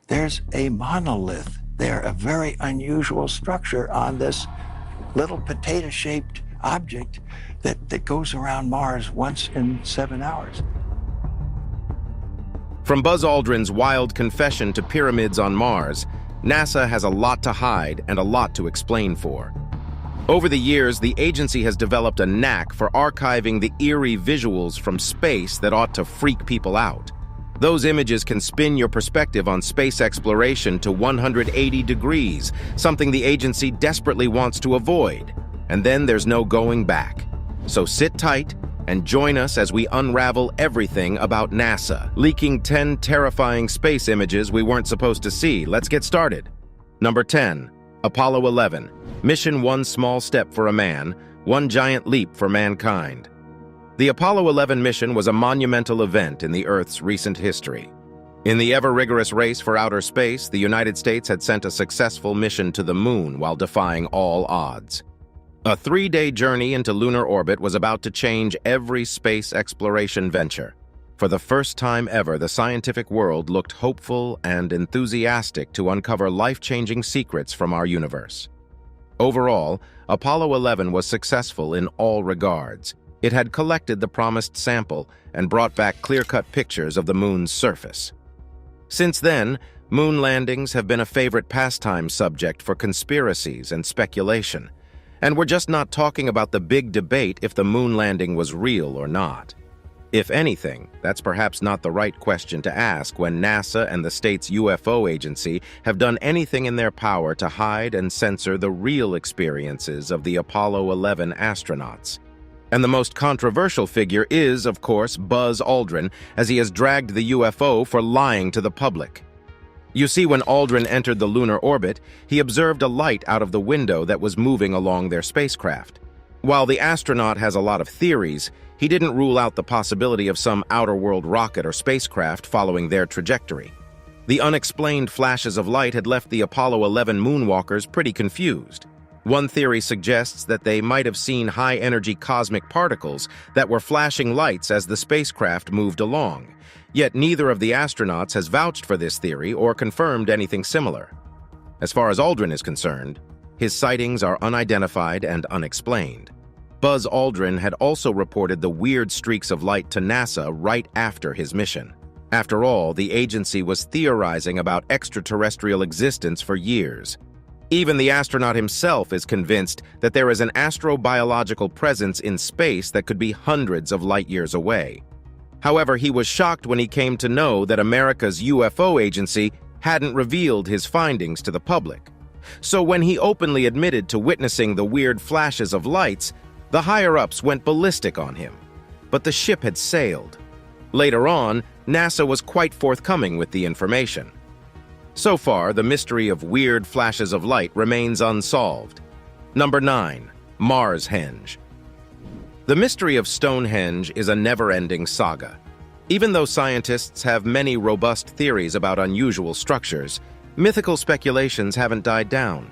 there's a monolith there, a very unusual structure on this little potato-shaped object that goes around Mars once in 7 hours. From Buzz Aldrin's wild confession to pyramids on Mars, NASA has a lot to hide and a lot to explain for. Over the years, the agency has developed a knack for archiving the eerie visuals from space that ought to freak people out. Those images can spin your perspective on space exploration to 180 degrees, something the agency desperately wants to avoid. And then there's no going back. So sit tight and join us as we unravel everything about NASA, leaking 10 terrifying space images we weren't supposed to see. Let's get started. Number 10. Apollo 11. Mission One Small Step for a Man, One Giant Leap for Mankind. The Apollo 11 mission was a monumental event in the Earth's recent history. In the ever-rigorous race for outer space, the United States had sent a successful mission to the moon while defying all odds. A 3-day journey into lunar orbit was about to change every space exploration venture. For the first time ever, the scientific world looked hopeful and enthusiastic to uncover life-changing secrets from our universe. Overall, Apollo 11 was successful in all regards. It had collected the promised sample and brought back clear-cut pictures of the moon's surface. Since then, moon landings have been a favorite pastime subject for conspiracies and speculation. And we're just not talking about the big debate if the moon landing was real or not. If anything, that's perhaps not the right question to ask when NASA and the state's UFO agency have done anything in their power to hide and censor the real experiences of the Apollo 11 astronauts. And the most controversial figure is, of course, Buzz Aldrin, as he has dragged the UFO for lying to the public. You see, when Aldrin entered the lunar orbit, he observed a light out of the window that was moving along their spacecraft. While the astronaut has a lot of theories, he didn't rule out the possibility of some outer-world rocket or spacecraft following their trajectory. The unexplained flashes of light had left the Apollo 11 moonwalkers pretty confused. One theory suggests that they might have seen high-energy cosmic particles that were flashing lights as the spacecraft moved along. Yet neither of the astronauts has vouched for this theory or confirmed anything similar. As far as Aldrin is concerned, his sightings are unidentified and unexplained. Buzz Aldrin had also reported the weird streaks of light to NASA right after his mission. After all, the agency was theorizing about extraterrestrial existence for years. Even the astronaut himself is convinced that there is an astrobiological presence in space that could be hundreds of light years away. However, he was shocked when he came to know that America's UFO agency hadn't revealed his findings to the public. So when he openly admitted to witnessing the weird flashes of lights, the higher-ups went ballistic on him. But the ship had sailed. Later on, NASA was quite forthcoming with the information. So far, the mystery of weird flashes of light remains unsolved. Number 9. Mars-henge. The mystery of Stonehenge is a never-ending saga. Even though scientists have many robust theories about unusual structures, mythical speculations haven't died down.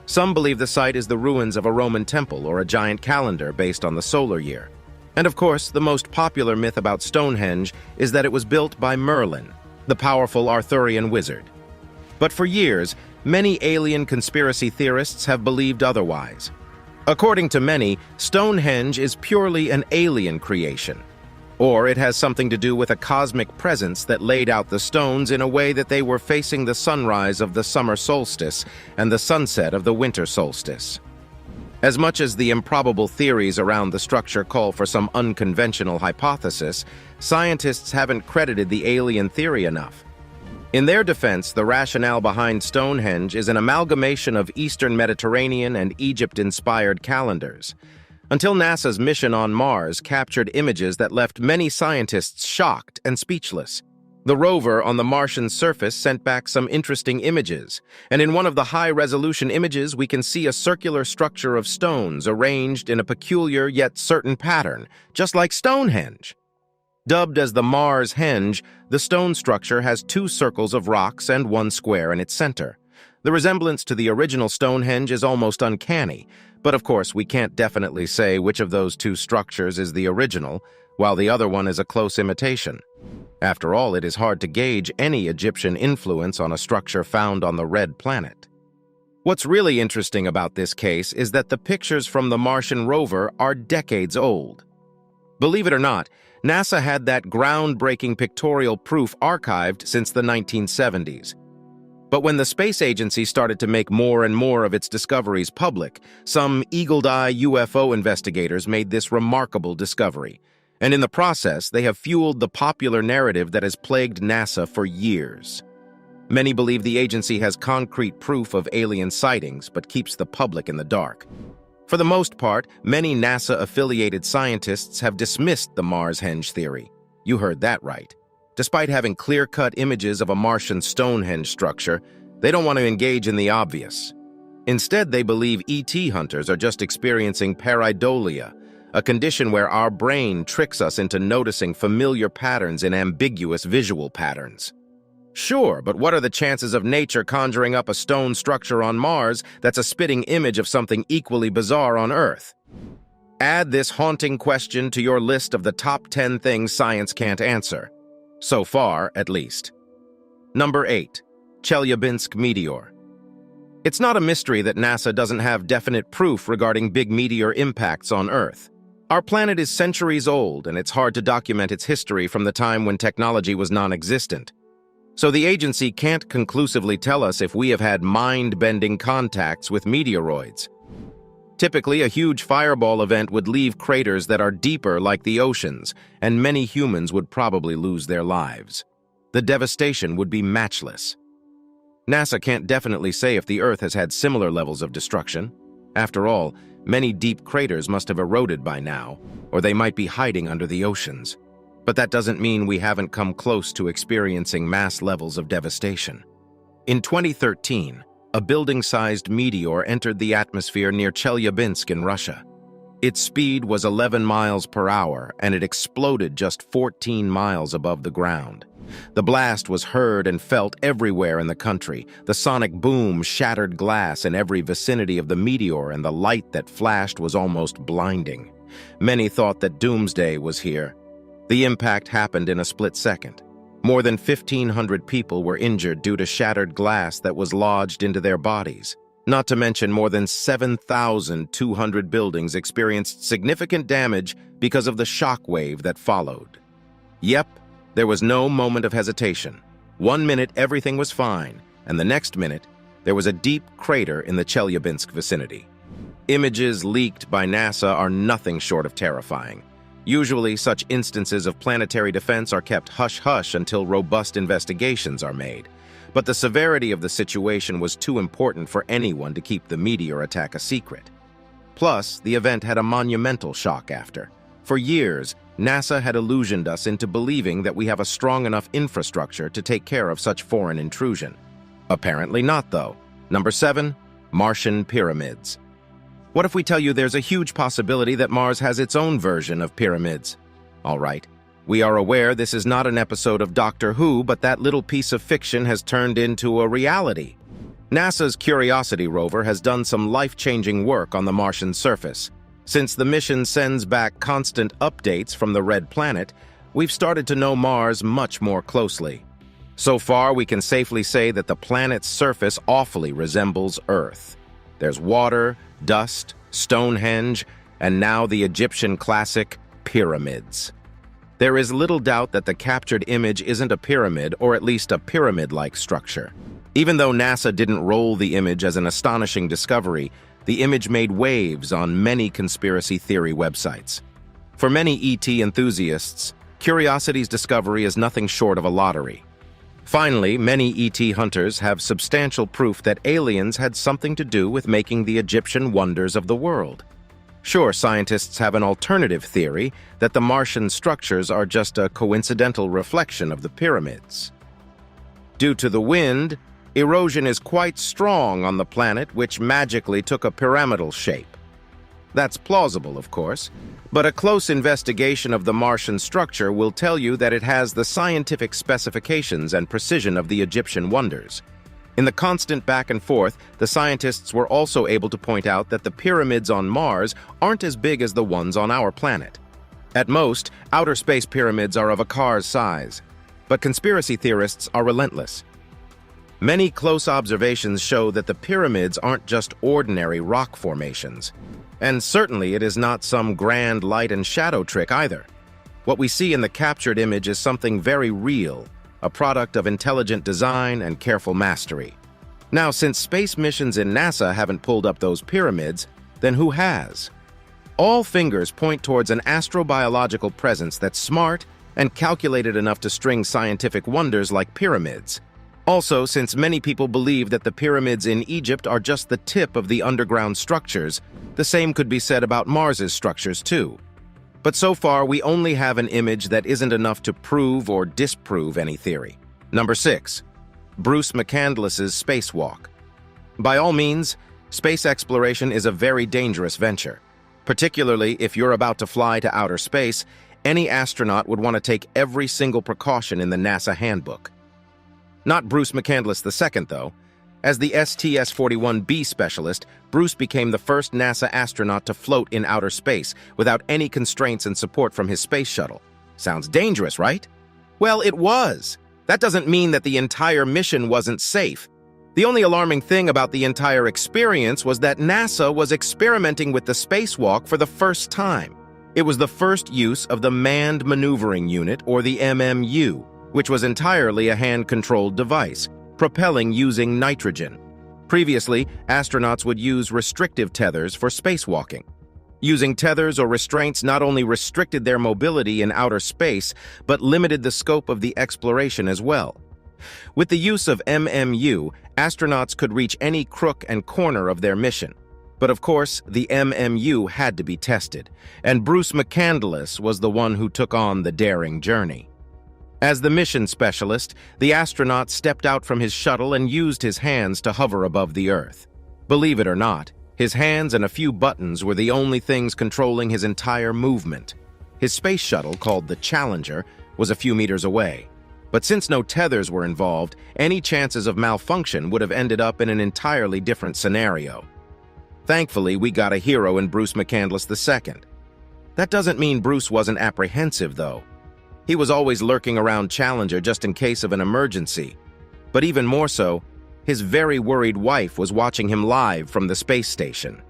Some believe the site is the ruins of a Roman temple or a giant calendar based on the solar year. And of course, the most popular myth about Stonehenge is that it was built by Merlin, the powerful Arthurian wizard. But for years, many alien conspiracy theorists have believed otherwise. According to many, Stonehenge is purely an alien creation, or it has something to do with a cosmic presence that laid out the stones in a way that they were facing the sunrise of the summer solstice and the sunset of the winter solstice. As much as the improbable theories around the structure call for some unconventional hypothesis, scientists haven't credited the alien theory enough. In their defense, the rationale behind Stonehenge is an amalgamation of Eastern Mediterranean and Egypt-inspired calendars. Until NASA's mission on Mars captured images that left many scientists shocked and speechless. The rover on the Martian surface sent back some interesting images, and in one of the high-resolution images we can see a circular structure of stones arranged in a peculiar yet certain pattern, just like Stonehenge. Dubbed as the Mars Henge, the stone structure has 2 circles of rocks and 1 square in its center. The resemblance to the original Stonehenge is almost uncanny, but of course we can't definitely say which of those 2 structures is the original, while the other one is a close imitation. After all, it is hard to gauge any Egyptian influence on a structure found on the red planet. What's really interesting about this case is that the pictures from the Martian rover are decades old. Believe it or not, NASA had that groundbreaking pictorial proof archived since the 1970s. But when the space agency started to make more and more of its discoveries public, some eagle-eye UFO investigators made this remarkable discovery. And in the process, they have fueled the popular narrative that has plagued NASA for years. Many believe the agency has concrete proof of alien sightings, but keeps the public in the dark. For the most part, many NASA-affiliated scientists have dismissed the Mars-Henge theory. You heard that right. Despite having clear-cut images of a Martian Stonehenge structure, they don't want to engage in the obvious. Instead, they believe ET hunters are just experiencing pareidolia, a condition where our brain tricks us into noticing familiar patterns in ambiguous visual patterns. Sure, but what are the chances of nature conjuring up a stone structure on Mars that's a spitting image of something equally bizarre on Earth? Add this haunting question to your list of the top 10 things science can't answer. So far, at least. Number 8. Chelyabinsk meteor. It's not a mystery that NASA doesn't have definite proof regarding big meteor impacts on Earth. Our planet is centuries old, and it's hard to document its history from the time when technology was non-existent. So the agency can't conclusively tell us if we have had mind-bending contacts with meteoroids. Typically, a huge fireball event would leave craters that are deeper like the oceans, and many humans would probably lose their lives. The devastation would be matchless. NASA can't definitely say if the Earth has had similar levels of destruction. After all, many deep craters must have eroded by now, or they might be hiding under the oceans. But that doesn't mean we haven't come close to experiencing mass levels of devastation. In 2013, a building-sized meteor entered the atmosphere near Chelyabinsk in Russia. Its speed was 11 miles per hour, and it exploded just 14 miles above the ground. The blast was heard and felt everywhere in the country. The sonic boom shattered glass in every vicinity of the meteor, and the light that flashed was almost blinding. Many thought that doomsday was here. The impact happened in a split second. More than 1,500 people were injured due to shattered glass that was lodged into their bodies. Not to mention more than 7,200 buildings experienced significant damage because of the shock wave that followed. Yep, there was no moment of hesitation. 1 minute everything was fine, and the next minute there was a deep crater in the Chelyabinsk vicinity. Images leaked by NASA are nothing short of terrifying. Usually, such instances of planetary defense are kept hush-hush until robust investigations are made. But the severity of the situation was too important for anyone to keep the meteor attack a secret. Plus, the event had a monumental shock after. For years, NASA had illusioned us into believing that we have a strong enough infrastructure to take care of such foreign intrusion. Apparently not, though. Number 7. Martian pyramids. What if we tell you there's a huge possibility that Mars has its own version of pyramids? All right, we are aware this is not an episode of Doctor Who, but that little piece of fiction has turned into a reality. NASA's Curiosity rover has done some life-changing work on the Martian surface. Since the mission sends back constant updates from the red planet, we've started to know Mars much more closely. So far, we can safely say that the planet's surface awfully resembles Earth. There's water, dust, Stonehenge, and now the Egyptian classic, pyramids. There is little doubt that the captured image isn't a pyramid, or at least a pyramid-like structure. Even though NASA didn't roll the image as an astonishing discovery, the image made waves on many conspiracy theory websites. For many ET enthusiasts, Curiosity's discovery is nothing short of a lottery. Finally, many ET hunters have substantial proof that aliens had something to do with making the Egyptian wonders of the world. Sure, scientists have an alternative theory that the Martian structures are just a coincidental reflection of the pyramids. Due to the wind, erosion is quite strong on the planet, which magically took a pyramidal shape. That's plausible, of course, but a close investigation of the Martian structure will tell you that it has the scientific specifications and precision of the Egyptian wonders. In the constant back and forth, the scientists were also able to point out that the pyramids on Mars aren't as big as the ones on our planet. At most, outer space pyramids are of a car's size, but conspiracy theorists are relentless. Many close observations show that the pyramids aren't just ordinary rock formations, and certainly it is not some grand light and shadow trick either. What we see in the captured image is something very real, a product of intelligent design and careful mastery. Now, since space missions in NASA haven't pulled up those pyramids, then who has? All fingers point towards an astrobiological presence that's smart and calculated enough to string scientific wonders like pyramids. Also, since many people believe that the pyramids in Egypt are just the tip of the underground structures, the same could be said about Mars's structures too. But so far, we only have an image that isn't enough to prove or disprove any theory. Number 6. Bruce McCandless's spacewalk. By all means, space exploration is a very dangerous venture. Particularly if you're about to fly to outer space, any astronaut would want to take every single precaution in the NASA handbook. Not Bruce McCandless II, though. As the STS-41B specialist, Bruce became the first NASA astronaut to float in outer space without any constraints and support from his space shuttle. Sounds dangerous, right? Well, it was. That doesn't mean that the entire mission wasn't safe. The only alarming thing about the entire experience was that NASA was experimenting with the spacewalk for the first time. It was the first use of the Manned Maneuvering Unit, or the MMU, which was entirely a hand-controlled device, propelling using nitrogen. Previously, astronauts would use restrictive tethers for spacewalking. Using tethers or restraints not only restricted their mobility in outer space, but limited the scope of the exploration as well. With the use of MMU, astronauts could reach any crook and corner of their mission. But of course, the MMU had to be tested, and Bruce McCandless was the one who took on the daring journey. As the mission specialist, the astronaut stepped out from his shuttle and used his hands to hover above the Earth. Believe it or not, his hands and a few buttons were the only things controlling his entire movement. His space shuttle, called the Challenger, was a few meters away. But since no tethers were involved, any chances of malfunction would have ended up in an entirely different scenario. Thankfully, we got a hero in Bruce McCandless II. That doesn't mean Bruce wasn't apprehensive, though. He was always lurking around Challenger just in case of an emergency. But even more so, his very worried wife was watching him live from the space station.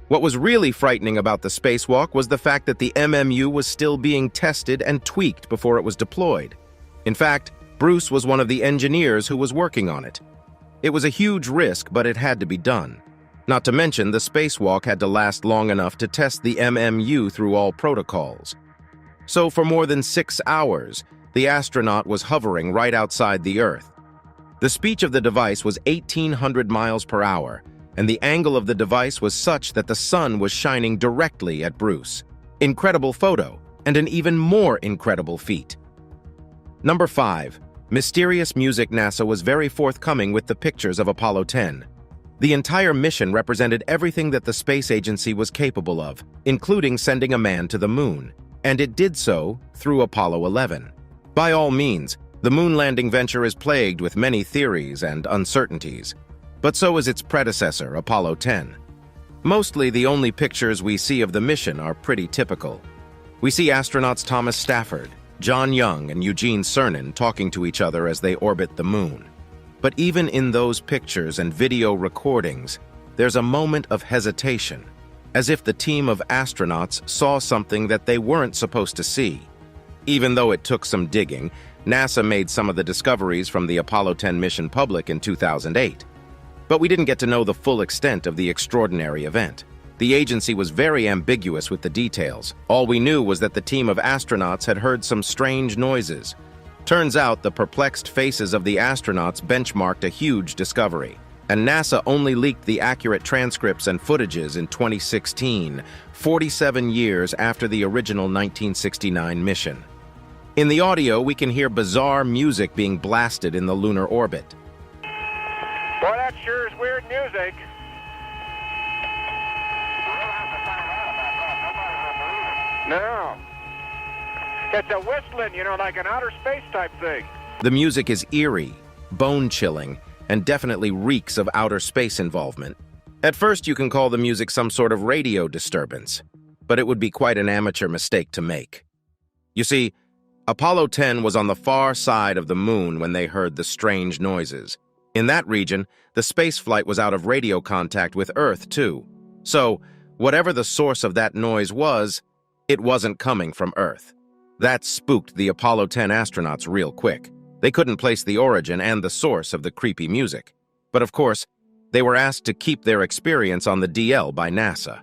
What was really frightening about the spacewalk was the fact that the MMU was still being tested and tweaked before it was deployed. In fact, Bruce was one of the engineers who was working on it. It was a huge risk, but it had to be done. Not to mention, the spacewalk had to last long enough to test the MMU through all protocols. So for more than 6 hours, the astronaut was hovering right outside the Earth. The speed of the device was 1,800 miles per hour, and the angle of the device was such that the sun was shining directly at Bruce. Incredible photo, and an even more incredible feat. Number 5. Mysterious Music. NASA was very forthcoming with the pictures of Apollo 10. The entire mission represented everything that the space agency was capable of, including sending a man to the moon, and it did so through Apollo 11. By all means, the moon landing venture is plagued with many theories and uncertainties, but so is its predecessor, Apollo 10. Mostly the only pictures we see of the mission are pretty typical. We see astronauts Thomas Stafford, John Young, and Eugene Cernan talking to each other as they orbit the moon. But even in those pictures and video recordings, there's a moment of hesitation, as if the team of astronauts saw something that they weren't supposed to see. Even though it took some digging, NASA made some of the discoveries from the Apollo 10 mission public in 2008. But we didn't get to know the full extent of the extraordinary event. The agency was very ambiguous with the details. All we knew was that the team of astronauts had heard some strange noises. Turns out the perplexed faces of the astronauts benchmarked a huge discovery, and NASA only leaked the accurate transcripts and footages in 2016, 47 years after the original 1969 mission. In the audio, we can hear bizarre music being blasted in the lunar orbit. Boy, that sure is weird music. No. It's a whistling, like an outer space type thing. The music is eerie, bone-chilling, and definitely reeks of outer space involvement. At first, you can call the music some sort of radio disturbance. but it would be quite an amateur mistake to make. You see, Apollo 10 was on the far side of the moon when they heard the strange noises. In that region, the spaceflight was out of radio contact with Earth, too. So, whatever the source of that noise was, it wasn't coming from Earth. That spooked the Apollo 10 astronauts real quick. They couldn't place the origin and the source of the creepy music. But of course, they were asked to keep their experience on the DL by NASA.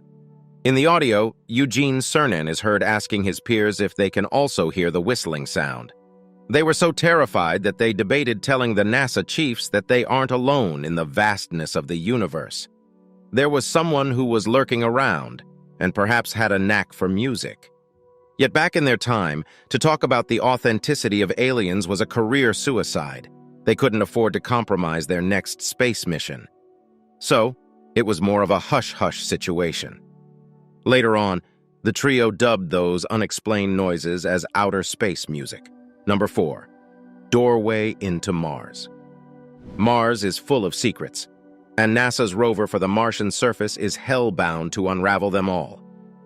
In the audio, Eugene Cernan is heard asking his peers if they can also hear the whistling sound. They were so terrified that they debated telling the NASA chiefs that they aren't alone in the vastness of the universe. There was someone who was lurking around, and perhaps had a knack for music. Yet back in their time, to talk about the authenticity of aliens was a career suicide. They couldn't afford to compromise their next space mission. So, it was more of a hush-hush situation. Later on, the trio dubbed those unexplained noises as outer space music. Number 4. Doorway into Mars. Mars is full of secrets, and NASA's rover for the Martian surface is hell-bound to unravel them all.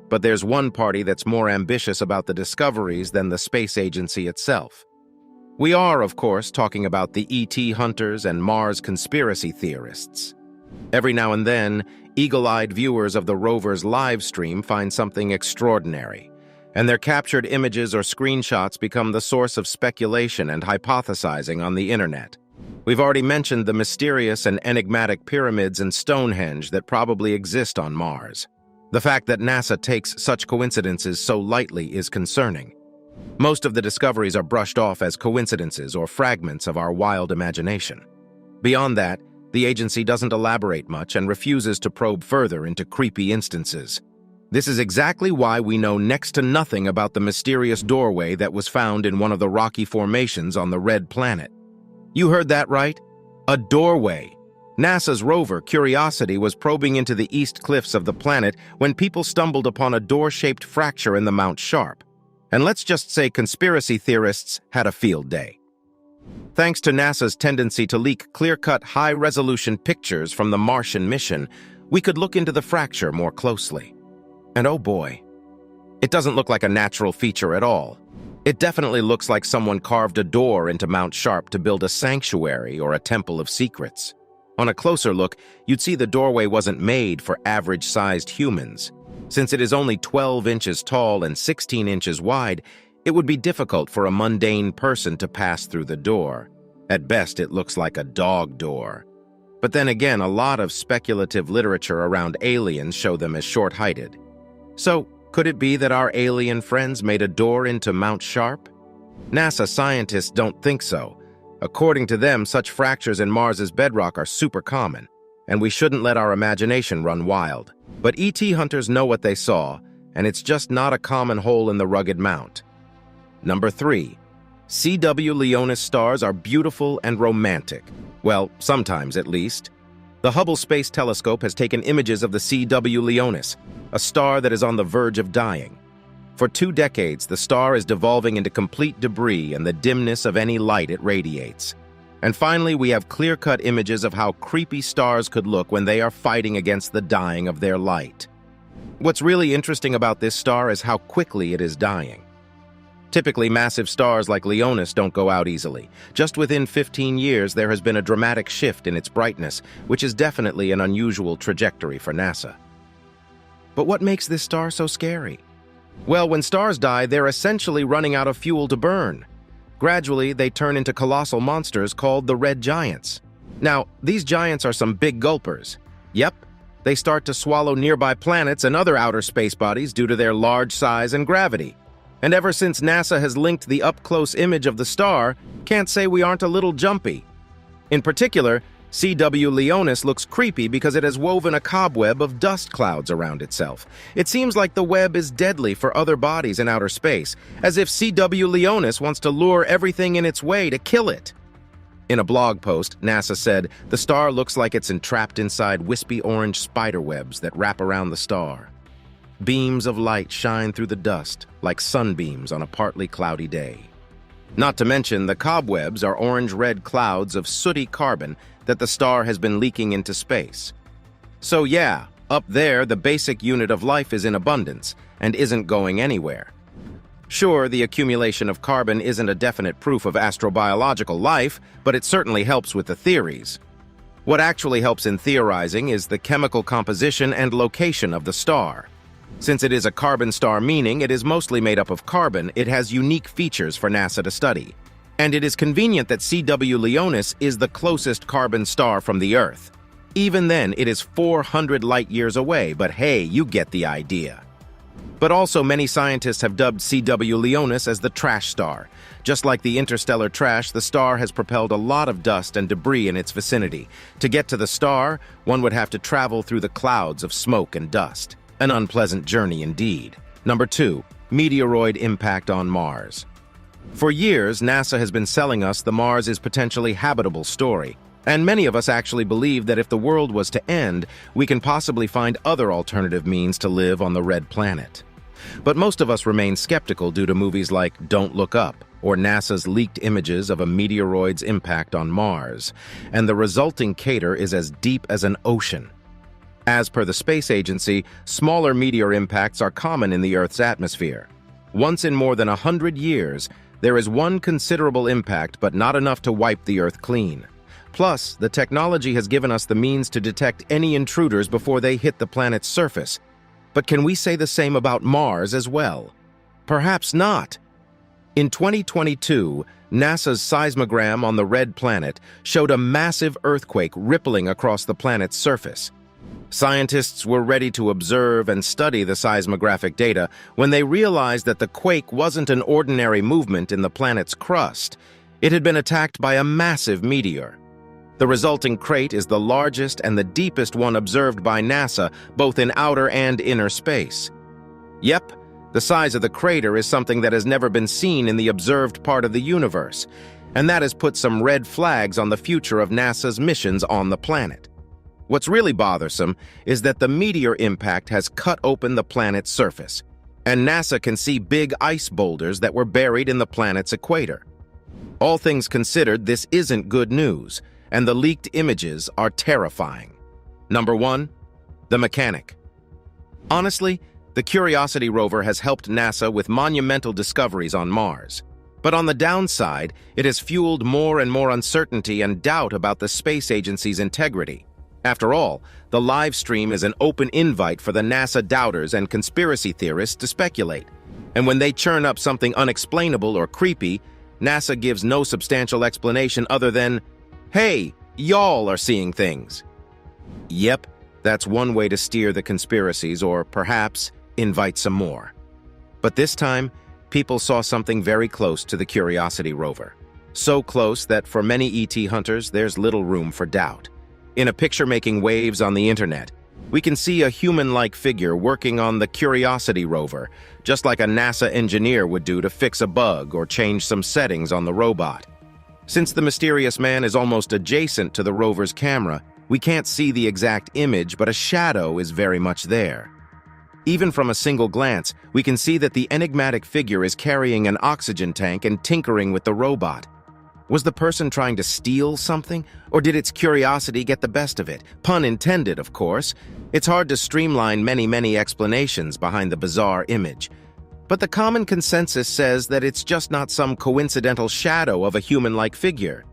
But there's one party that's more ambitious about the discoveries than the space agency itself. We are, of course, talking about the ET hunters and Mars conspiracy theorists. Every now and then, eagle-eyed viewers of the rover's live stream find something extraordinary, and their captured images or screenshots become the source of speculation and hypothesizing on the internet. We've already mentioned the mysterious and enigmatic pyramids and Stonehenge that probably exist on Mars. The fact that NASA takes such coincidences so lightly is concerning. Most of the discoveries are brushed off as coincidences or fragments of our wild imagination. Beyond that, the agency doesn't elaborate much and refuses to probe further into creepy instances. This is exactly why we know next to nothing about the mysterious doorway that was found in one of the rocky formations on the Red Planet. You heard that right? A doorway. NASA's rover, Curiosity, was probing into the east cliffs of the planet when people stumbled upon a door-shaped fracture in the Mount Sharp. And let's just say conspiracy theorists had a field day. Thanks to NASA's tendency to leak clear-cut, high-resolution pictures from the Martian mission, we could look into the fracture more closely. And oh boy, it doesn't look like a natural feature at all. It definitely looks like someone carved a door into Mount Sharp to build a sanctuary or a temple of secrets. On a closer look, you'd see the doorway wasn't made for average-sized humans. Since it is only 12 inches tall and 16 inches wide, it would be difficult for a mundane person to pass through the door. At best, it looks like a dog door. But then again, a lot of speculative literature around aliens show them as short-heighted. So, could it be that our alien friends made a door into Mount Sharp? NASA scientists don't think so. According to them, such fractures in Mars's bedrock are super common, and we shouldn't let our imagination run wild. But ET hunters know what they saw, and it's just not a common hole in the rugged mount. Number 3. CW Leonis stars are beautiful and romantic. Well, sometimes at least. The Hubble Space Telescope has taken images of the CW Leonis, a star that is on the verge of dying. For 2 decades, the star is devolving into complete debris and the dimness of any light it radiates. And finally, we have clear-cut images of how creepy stars could look when they are fighting against the dying of their light. What's really interesting about this star is how quickly it is dying. Typically, massive stars like Leonis don't go out easily. Just within 15 years, there has been a dramatic shift in its brightness, which is definitely an unusual trajectory for NASA. But what makes this star so scary? Well, when stars die, they're essentially running out of fuel to burn. Gradually, they turn into colossal monsters called the red giants. Now, these giants are some big gulpers. Yep, they start to swallow nearby planets and other outer space bodies due to their large size and gravity. And ever since NASA has linked the up-close image of the star, can't say we aren't a little jumpy. In particular, CW Leonis looks creepy because it has woven a cobweb of dust clouds around itself. It seems like the web is deadly for other bodies in outer space, as if CW Leonis wants to lure everything in its way to kill it. In a blog post, NASA said, the star looks like it's entrapped inside wispy orange spiderwebs that wrap around the star. Beams of light shine through the dust, like sunbeams on a partly cloudy day. Not to mention, the cobwebs are orange-red clouds of sooty carbon that the star has been leaking into space. So yeah, Up there, the basic unit of life is in abundance and isn't going anywhere. Sure, the accumulation of carbon isn't a definite proof of astrobiological life, but it certainly helps with the theories. What actually helps in theorizing is the chemical composition and location of the star. Since it is a carbon star, meaning it is mostly made up of carbon, it has unique features for NASA to study. And it is convenient that CW Leonis is the closest carbon star from the Earth. Even then, it is 400 light-years away, but hey, you get the idea. But also, many scientists have dubbed CW Leonis as the trash star. Just like the interstellar trash, the star has propelled a lot of dust and debris in its vicinity. To get to the star, one would have to travel through the clouds of smoke and dust. An unpleasant journey indeed. Number 2, meteoroid impact on Mars. For years, NASA has been selling us the Mars is potentially habitable story. And many of us actually believe that if the world was to end, we can possibly find other alternative means to live on the red planet. But most of us remain skeptical due to movies like Don't Look Up, or NASA's leaked images of a meteoroid's impact on Mars, and the resulting crater is as deep as an ocean. As per the space agency, smaller meteor impacts are common in the Earth's atmosphere. Once in more than 100 years, there is one considerable impact, but not enough to wipe the Earth clean. Plus, the technology has given us the means to detect any intruders before they hit the planet's surface. But can we say the same about Mars as well? Perhaps not. In 2022, NASA's seismogram on the red planet showed a massive earthquake rippling across the planet's surface. Scientists were ready to observe and study the seismographic data when they realized that the quake wasn't an ordinary movement in the planet's crust. It had been attacked by a massive meteor. The resulting crater is the largest and the deepest one observed by NASA, both in outer and inner space. Yep, the size of the crater is something that has never been seen in the observed part of the universe, and that has put some red flags on the future of NASA's missions on the planet. What's really bothersome is that the meteor impact has cut open the planet's surface, and NASA can see big ice boulders that were buried in the planet's equator. All things considered, this isn't good news, and the leaked images are terrifying. Number 1, the mechanic. Honestly, the Curiosity rover has helped NASA with monumental discoveries on Mars. But on the downside, it has fueled more and more uncertainty and doubt about the space agency's integrity. After all, the live stream is an open invite for the NASA doubters and conspiracy theorists to speculate. And when they churn up something unexplainable or creepy, NASA gives no substantial explanation other than, "Hey, y'all are seeing things." Yep, that's one way to steer the conspiracies, or perhaps invite some more. But this time, people saw something very close to the Curiosity rover. So close that for many ET hunters, there's little room for doubt. In a picture making waves on the internet, we can see a human-like figure working on the Curiosity rover, just like a NASA engineer would do to fix a bug or change some settings on the robot. Since the mysterious man is almost adjacent to the rover's camera, we can't see the exact image, but a shadow is very much there. Even from a single glance, we can see that the enigmatic figure is carrying an oxygen tank and tinkering with the robot. Was the person trying to steal something, or did its curiosity get the best of it? Pun intended, of course. It's hard to streamline many explanations behind the bizarre image. But the common consensus says that it's just not some coincidental shadow of a human-like figure.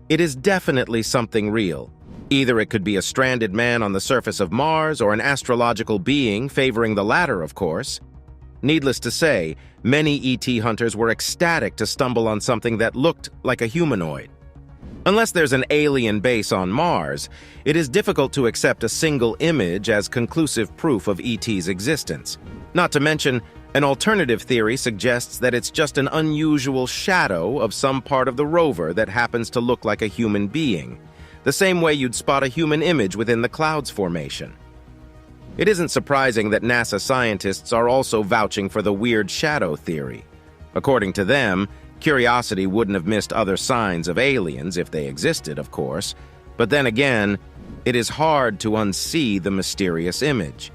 It is definitely something real. Either it could be a stranded man on the surface of Mars or an astrological being, favoring the latter, of course. Needless to say, many ET hunters were ecstatic to stumble on something that looked like a humanoid. Unless there's an alien base on Mars, it is difficult to accept a single image as conclusive proof of ET's existence. Not to mention, an alternative theory suggests that it's just an unusual shadow of some part of the rover that happens to look like a human being, the same way you'd spot a human image within the clouds formation. It isn't surprising that NASA scientists are also vouching for the weird shadow theory. According to them, Curiosity wouldn't have missed other signs of aliens if they existed, of course. But then again, it is hard to unsee the mysterious image.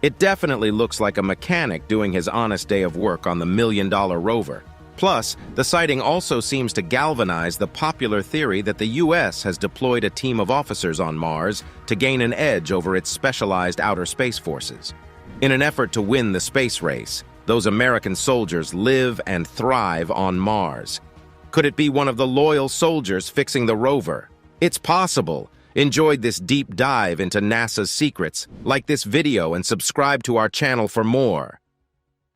It definitely looks like a mechanic doing his honest day of work on the $1 million rover. Plus, the sighting also seems to galvanize the popular theory that the U.S. has deployed a team of officers on Mars to gain an edge over its specialized outer space forces. In an effort to win the space race, those American soldiers live and thrive on Mars. Could it be one of the loyal soldiers fixing the rover? It's possible. Enjoyed this deep dive into NASA's secrets? Like this video and subscribe to our channel for more.